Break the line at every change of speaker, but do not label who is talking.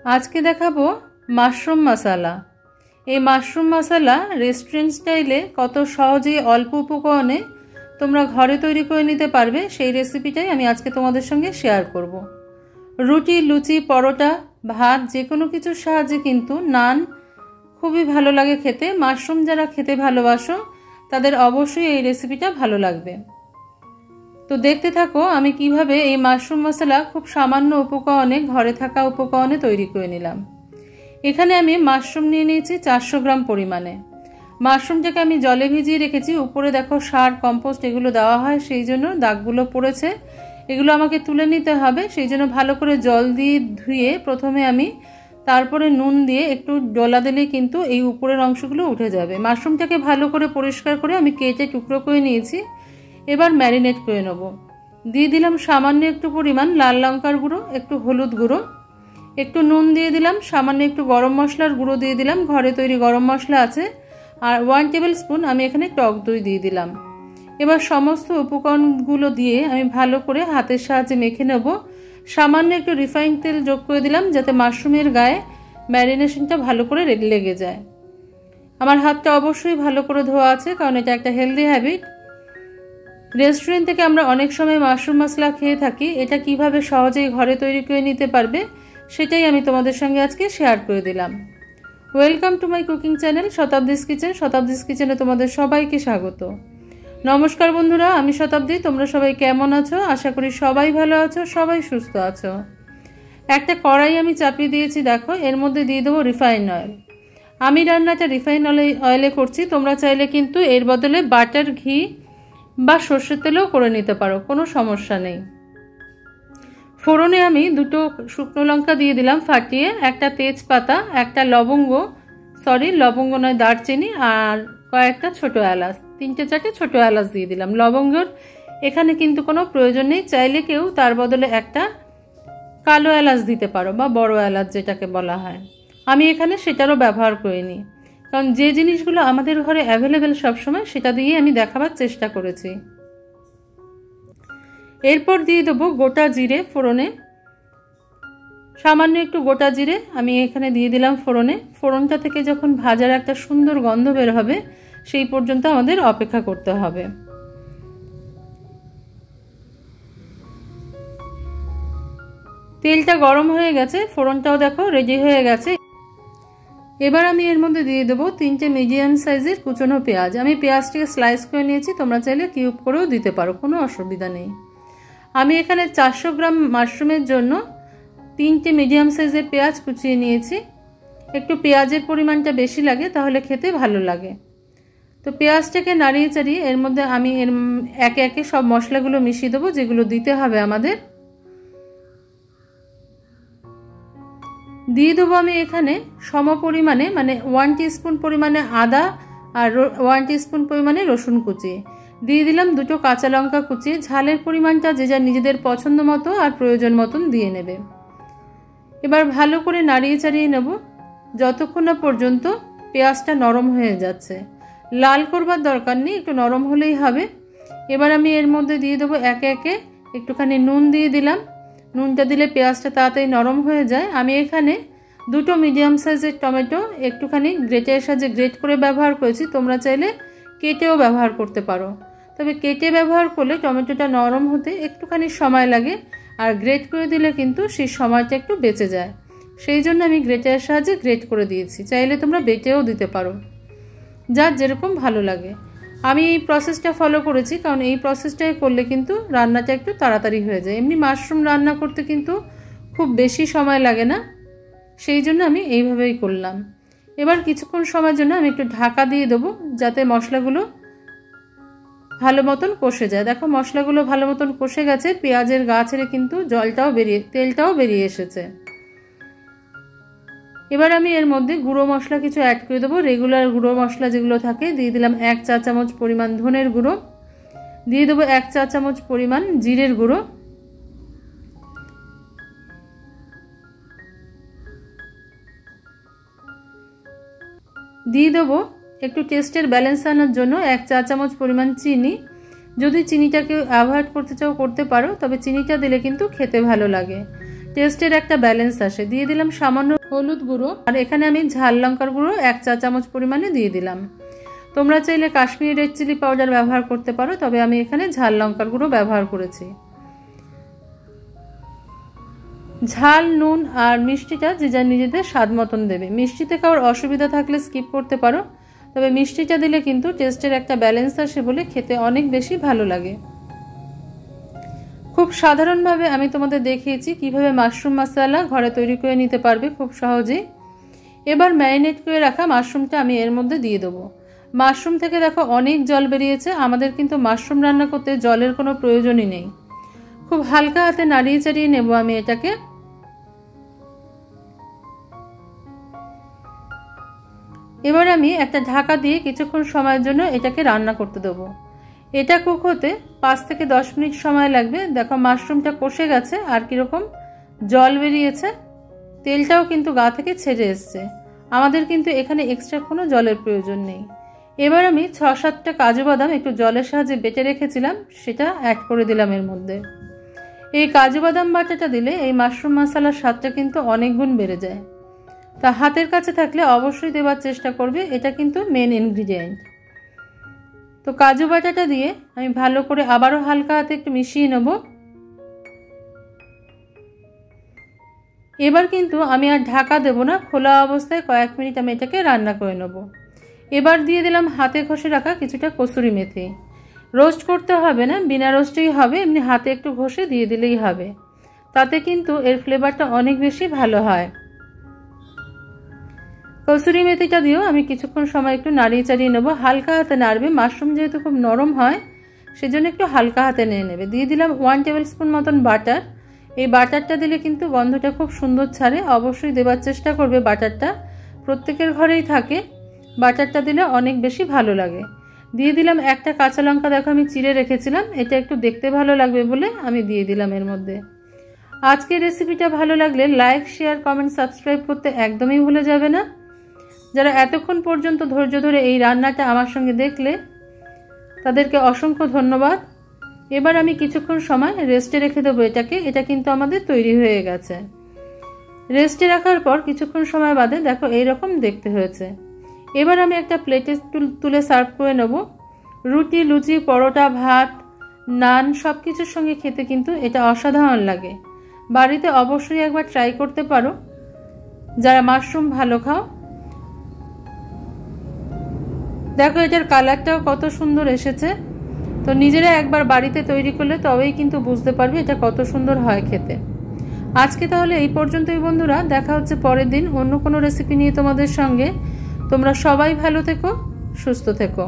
आज के देखाबो माशरूम मसाला। এই মাশরুম মশলা রেস্টুরেন্ট স্টাইলে কত সহজে অল্প উপকরণে তোমরা ঘরে তৈরি করে নিতে পারবে সেই রেসিপিটাই আমি আজকে তোমাদের সঙ্গে শেয়ার করব। রুটি, লুচি, পরোটা, ভাত যে কোনো কিছুর সাহায্যে কিন্তু নান খুবই ভালো লাগে খেতে। মাশরুম যারা খেতে ভালোবাসো তাদের অবশ্যই এই রেসিপিটা ভালো লাগবে। তো দেখতে থাকো আমি কিভাবে এই মাশরুম মশলা খুব সামান্য উপকরণে ঘরে থাকা উপকরণে তৈরি করে নিলাম। এখানে আমি মাশরুম নিয়ে নিয়েছি 400 গ্রাম পরিমাণে। মাশরুমটাকে আমি জলে ভিজিয়ে রেখেছি। উপরে দেখো সার, কম্পোস্ট এগুলো দেওয়া হয়, সেই জন্য দাগগুলো পড়েছে। এগুলো আমাকে তুলে নিতে হবে, সেই জন্য ভালো করে জল দিয়ে ধুয়ে প্রথমে আমি তারপরে নুন দিয়ে একটু ডলা দিলেই কিন্তু এই উপরের অংশগুলো উঠে যাবে। মাশরুমটাকে ভালো করে পরিষ্কার করে আমি কেটে টুকরো করে নিয়েছি। এবার ম্যারিনেট করে নেব। দিয়ে দিলাম সামান্য একটু পরিমাণ লাল লঙ্কার গুঁড়ো, একটু হলুদ গুঁড়ো, একটু নুন দিয়ে দিলাম, সামান্য একটু গরম মশলার গুঁড়ো দিয়ে দিলাম, ঘরে তৈরি গরম মশলা আছে, আর 1 টেবিল স্পুন আমি এখানে টক দই দিয়ে দিলাম। এবার সমস্ত উপকরণগুলো দিয়ে আমি ভালো করে হাতের সাহায্যে মেখে নেব। সামান্য একটু রিফাইন তেল যোগ করে দিলাম যাতে মাশরুমের গায়ে ম্যারিনেশনটা ভালো করে লেগে যায়। আমার হাতটা অবশ্যই ভালো করে ধোয়া আছে, কারণ এটা একটা হেলদি হ্যাবিট। রেস্টুরেন্ট থেকে আমরা অনেক সময় মাশরুম মশলা খেয়ে থাকি, এটা কিভাবে সহজেই ঘরে তৈরি করে নিতে পারবে সেটাই আমি তোমাদের সঙ্গে আজকে শেয়ার করে দিলাম। Welcome to my cooking channel Shatabdi's kitchen. Shatabdi's কিচেনে তোমাদের সবাইকে স্বাগত। নমস্কার বন্ধুরা, আমি শতাব্দী। তোমরা সবাই কেমন আছো? আশা করি সবাই ভালো আছো, সবাই সুস্থ আছো। একটা কড়াই আমি চাপিয়ে দিয়েছি, দেখো এর মধ্যে দিয়ে দেবো রিফাইন অয়েল। আমি রান্নাটা রিফাইন অয়েলে করছি, তোমরা চাইলে কিন্তু এর বদলে বাটার, ঘি বা সর্ষের তেলেও করে নিতে পারো, কোনো সমস্যা নেই। ফোড়নে আমি 2টো শুকনো লঙ্কা দিয়ে দিলাম ফাটিয়ে, একটা তেজপাতা, একটা লবঙ্গ নয় দারচিনি, আর কয়েকটা ছোট এলাচ, 3-4টে ছোট এলাচ দিয়ে দিলাম। লবঙ্গর এখানে কিন্তু কোনো প্রয়োজন নেই, চাইলে কেউ তার বদলে একটা কালো এলাচ দিতে পারো বা বড় এলাচ যেটাকে বলা হয়। আমি এখানে সেটারও ব্যবহার করিনি, কারণ যে জিনিসগুলো আমাদের ঘরে অ্যাভেলেবেল সবসময় সেটা দিয়ে আমি দেখাবার চেষ্টা করেছি। এরপর দিয়ে দেবো গোটা জিরে ফোড়নে। সামান্য একটু গোটা জিরে আমি এখানে দিয়ে দিলাম ফোড়নে। ফোড়নটা থেকে যখন ভাজার একটা সুন্দর গন্ধ বের হবে সেই পর্যন্ত আমাদের অপেক্ষা করতে হবে। তেলটা গরম হয়ে গেছে, ফোড়নটাও দেখো রেডি হয়ে গেছে। এবার আমি এর মধ্যে দিয়ে দেবো 3টে মিডিয়াম সাইজের কুচনো পেঁয়াজ। আমি পেঁয়াজটাকে স্লাইস করে নিয়েছি, তোমরা চাইলে কিউব করেও দিতে পারো, কোনো অসুবিধা নেই। আমি এখানে 400 গ্রাম মাশরুমের জন্য 3টে মিডিয়াম সাইজের পেঁয়াজ কুচিয়ে নিয়েছি। একটু পেঁয়াজের পরিমাণটা বেশি লাগে, তাহলে খেতে ভালো লাগে। তো পেঁয়াজটাকে নাড়িয়ে চাড়িয়ে এর মধ্যে আমি একে একে সব মশলাগুলো মিশিয়ে দেবো যেগুলো দিতে হবে আমাদের। দিয়ে দেবো আমি এখানে সম পরিমাণে, মানে 1 টিস্পুন পরিমাণে আদা আর 1 টিস্পুন পরিমাণে রসুন কুচি দিয়ে দিলাম। 2টো কাঁচা লঙ্কা কুচিয়ে, ঝালের পরিমাণটা যে যা নিজেদের পছন্দ মতো আর প্রয়োজন মতন দিয়ে নেবে। এবার ভালো করে নাড়িয়ে চাড়িয়ে নেব যতক্ষণ না পর্যন্ত পেঁয়াজটা নরম হয়ে যাচ্ছে। লাল করবার দরকার নেই, একটু নরম হলেই হবে। এবার আমি এর মধ্যে দিয়ে দেবো একে একে একটুখানি নুন দিয়ে দিলাম। নুনটা দিলে পেঁয়াজটা তাড়াতাড়ি নরম হয়ে যায়। আমি এখানে 2টো মিডিয়াম সাইজের টমেটো একটুখানি গ্রেটের সাহায্যে গ্রেট করে ব্যবহার করেছি, তোমরা চাইলে কেটেও ব্যবহার করতে পারো। তবে কেটে ব্যবহার করলে টমেটোটা নরম হতে একটুখানি সময় লাগে, আর গ্রেট করে দিলে কিন্তু সেই সময়টা একটু বেঁচে যায়। সেই জন্য আমি গ্রেটের সাহায্যে গ্রেট করে দিয়েছি, চাইলে তোমরা বেটেও দিতে পারো, যার যেরকম ভালো লাগে। আমি এই প্রসেসটা ফলো করেছি, কারণ এই প্রসেসটাই করলে কিন্তু রান্নাটা একটু তাড়াতাড়ি হয়ে যায়। এমনি মাশরুম রান্না করতে কিন্তু খুব বেশি সময় লাগে না, সেই জন্য আমি এইভাবেই করলাম। এবার কিছুক্ষণ সময়ের জন্য আমি একটু ঢাকা দিয়ে দেবো যাতে মশলাগুলো ভালো মতন কষে যায়। দেখো মশলাগুলো ভালো মতন কষে গেছে, পেঁয়াজের গা ছেড়ে কিন্তু তেলটাও বেরিয়ে এসেছে। এবার আমি এর মধ্যে গুঁড়ো মশলা কিছু অ্যাড করে দেবো। রেগুলার গুঁড়ো মশলা যেগুলো থাকে দিয়ে দিলাম 1 চা চামচ পরিমাণ ধনের গুঁড়ো, দিয়ে দেবো 1 চা চামচ পরিমাণ জিরের গুঁড়ো, দিয়ে দেবো একটু টেস্টের ব্যালেন্স আনার জন্য 1 চা চামচ পরিমাণ চিনি। যদি চিনিটাকে অ্যাভয়েড করতে চাও করতে পারো, তবে চিনিটা দিলে কিন্তু খেতে ভালো লাগে। টেস্টের একটা ব্যালেন্স আসে। দিয়ে দিলাম সামান্য হলুদ গুঁড়ো, আর এখানে আমি ঝাল লঙ্কার গুঁড়ো 1 চা চামচ পরিমাণে দিয়ে দিলাম। তোমরা চাইলে কাশ্মীরি রেড চিলি পাউডার ব্যবহার করতে পারো, তবে আমি এখানে ঝাল লঙ্কার গুঁড়ো ব্যবহার করেছি। ঝাল, নুন আর মিষ্টিটা যে যা নিজেদের স্বাদ মতন দেবে। মিষ্টিতে খাওয়ার অসুবিধা থাকলে স্কিপ করতে পারো, তবে মিষ্টিটা দিলে কিন্তু টেস্টের একটা ব্যালেন্স আসে বলে খেতে অনেক বেশি ভালো লাগে। খুব সাধারণভাবে আমি তোমাদের দেখিয়েছি কিভাবে মাশরুম মশলা ঘরে তৈরি করে নিতে পারবে খুব সহজেই। এবার ম্যারিনেট করে রাখা মাশরুমটা আমি এর মধ্যে দিয়ে দেবো। মাশরুম থেকে দেখো অনেক জল বেরিয়েছে, আমাদের কিন্তু মাশরুম রান্না করতে জলের কোনো প্রয়োজনই নেই। খুব হালকা হাতে নাড়িয়ে চাড়িয়ে নেব আমি এটাকে। এবার আমি একটা ঢাকা দিয়ে কিছুক্ষণ সময়ের জন্য এটাকে রান্না করতে দেবো। এটা কুক হতে 5 থেকে 10 মিনিট সময় লাগবে। দেখো মাশরুমটা কষে গেছে আর কীরকম জল বেরিয়েছে, তেলটাও কিন্তু গা থেকে ছেড়ে এসছে। আমাদের কিন্তু এখানে এক্সট্রা কোনো জলের প্রয়োজন নেই। এবার আমি 6-7টা কাজু বাদাম একটু জলের সাহায্যে বেটে রেখেছিলাম, সেটা অ্যাড করে দিলাম এর মধ্যে। এই কাজু বাদাম বাটাটা দিলে এই মাশরুম মশলার স্বাদটা কিন্তু অনেক গুণ বেড়ে যায়। তা হাতের কাছে থাকলে অবশ্যই দেওয়ার চেষ্টা করবে, এটা কিন্তু মেন ইনগ্রিডিয়েন্ট। তো কাজু বাটাটা দিয়ে আমি ভালো করে আবারও হালকা হাতে একটু মিশিয়ে নেব। এবার কিন্তু আমি আর ঢাকা দেব না, খোলা অবস্থায় কয়েক মিনিট আমি এটাকে রান্না করে নেব। এবার দিয়ে দিলাম হাতে ঘষে রাখা কিছুটা কসুরি মেথি। রোস্ট করতে হবে না, বিনা রোস্টেই হবে, এমনি হাতে একটু ঘষে দিয়ে দিলেই হবে। তাতে কিন্তু এর ফ্লেভারটা অনেক বেশি ভালো হয়। কসুরি মেথিটা দিয়েও আমি কিছুক্ষণ সময় একটু নাড়িয়ে চাড়িয়ে নেবো। হালকা হাতে নাড়বে, মাশরুম যেহেতু খুব নরম হয় সেজন্য একটু হালকা হাতে নিয়ে নেবে। দিয়ে দিলাম 1 টেবিল স্পুন মতন বাটার। এই বাটারটা দিলে কিন্তু গন্ধটা খুব সুন্দর ছাড়ে, অবশ্যই দেওয়ার চেষ্টা করবে। বাটারটা প্রত্যেকের ঘরেই থাকে, বাটারটা দিলে অনেক বেশি ভালো লাগে। দিয়ে দিলাম একটা কাঁচা লঙ্কা, দেখো আমি চিড়ে রেখেছিলাম, এটা একটু দেখতে ভালো লাগবে বলে আমি দিয়ে দিলাম এর মধ্যে। আজকের রেসিপিটা ভালো লাগলে লাইক, শেয়ার, কমেন্ট, সাবস্ক্রাইব করতে একদমই ভুলে যাবে না। যারা এতক্ষণ পর্যন্ত ধৈর্য ধরে এই রান্নাটা আমার সঙ্গে দেখলে তাদেরকে অসংখ্য ধন্যবাদ। এবার আমি কিছুক্ষণ সময় রেস্টে রেখে দেবো এটাকে। এটা কিন্তু আমাদের তৈরি হয়ে গেছে। রেস্টে রাখার পর কিছুক্ষণ সময় বাদে দেখো এইরকম দেখতে হয়েছে। এবার আমি একটা প্লেটে তুলে সার্ভ করে নেব। রুটি, লুচি, পরোটা, ভাত, নান সব কিছুর সঙ্গে খেতে কিন্তু এটা অসাধারণ লাগে। বাড়িতে অবশ্যই একবার ট্রাই করতে পারো যারা মাশরুম ভালো খাও। দেখো এটার কালারটাও কত সুন্দর এসেছে। তো নিজেরা একবার বাড়িতে তৈরি করলে তবেই কিন্তু বুঝতে পারবে এটা কত সুন্দর হয় খেতে। আজকে তাহলে এই পর্যন্তই বন্ধুরা, দেখা হচ্ছে পরের দিন অন্য কোনো রেসিপি নিয়ে তোমাদের সঙ্গে। তোমরা সবাই ভালো থেকো, সুস্থ থেকো।